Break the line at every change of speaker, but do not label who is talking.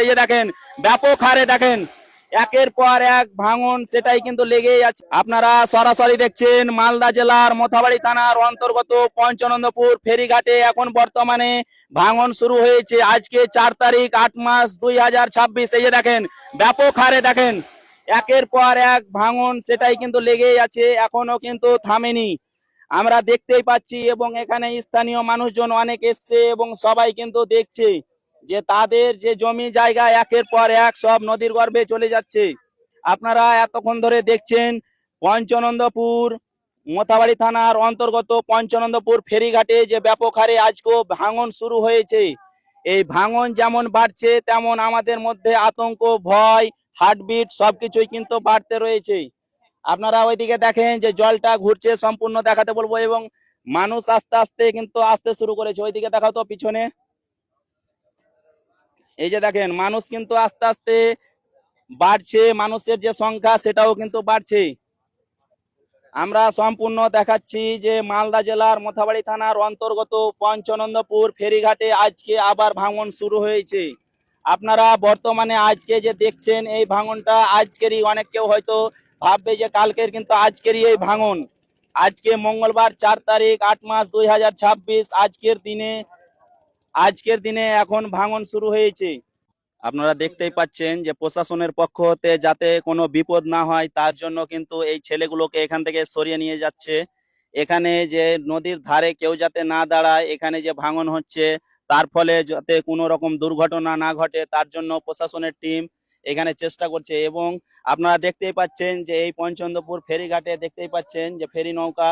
এই যে দেখেন ব্যাপক হারে দেখেন একের পর এক ভাঙন সেটাই কিন্তু লেগেই আছে। আপনারা সরাসরি দেখছেন মালদা জেলার মোথাবাড়ি থানার অন্তর্গত পঞ্চনন্দপুর ফেরিঘাটে এখন বর্তমানে ভাঙন শুরু হয়েছে। আজকে 4 তারিখ 8 মাস 2026। এই যে দেখেন ব্যাপক হারে দেখেন একের পর এক ভাঙন সেটাই কিন্তু লেগেই আছে, এখনো কিন্তু থামেনি। আমরা দেখতেই পাচ্ছি এবং এখানে স্থানীয় মানুষজন অনেক এসছে এবং সবাই কিন্তু দেখছে যে তাদের যে জমি জায়গা একের পর এক সব নদীর গর্ভে চলে যাচ্ছে। আপনারা এতক্ষণ ধরে দেখছেন পঞ্চনন্দপুর মোথাবাড়ি থানার অন্তর্গত পঞ্চনন্দপুর ফেরিঘাটে যে ব্যাপক হারে আজকেও ভাঙন শুরু হয়েছে। এই ভাঙন যেমন বাড়ছে তেমন আমাদের মধ্যে আতঙ্ক, ভয়, হার্টবিট সবকিছুই কিন্তু বাড়তে রয়েছে। আপনারা ওইদিকে দেখেন যে জলটা ঘুরছে, সম্পূর্ণ দেখাতে বলবো, এবং মানুষ আস্তে আস্তে কিন্তু আসতে শুরু করেছে। ওইদিকে দেখাও তো পিছনে, এই যে দেখেন মানুষ কিন্তু আস্তে আস্তে বাড়ছে, মানুষের যে সংখ্যা সেটাও কিন্তু বাড়ছে। আমরা সম্পূর্ণ দেখাচ্ছি যে মালদা জেলার মোথাবাড়ি থানার অন্তর্গত পঞ্চনন্দপুর ফেরিঘাটে আজকে আবার ভাঙন শুরু হয়েছে। আপনারা বর্তমানে আজকে যে দেখছেন এই ভাঙনটা আজকেরই, অনেক কেউ হয়তো ভাববে যে কালকের, কিন্তু আজকেরই এই ভাঙন। আজকে মঙ্গলবার 4 তারিখ 8 মাস 2026। আজকের দিনে এখন ভাঙন শুরু হয়েছে। আপনারা দেখতেই পাচ্ছেন যে প্রশাসনের পক্ষ হতে যাতে কোনো বিপদ না হয় তার জন্য কিন্তু এই ছেলেগুলোকে এখান থেকে সরিয়ে নিয়ে যাচ্ছে। এখানে যে নদীর ধারে কেউ যাতে না দাঁড়ায়, এখানে যে ভাঙন হচ্ছে তার ফলে যাতে কোনো রকম দুর্ঘটনা না ঘটে তার জন্য প্রশাসনের টিম এখানে চেষ্টা করছে। এবং আপনারা দেখতেই পাচ্ছেন যে এই পঞ্চনন্দপুর ফেরিঘাটে দেখতেই পাচ্ছেন যে ফেরি নৌকা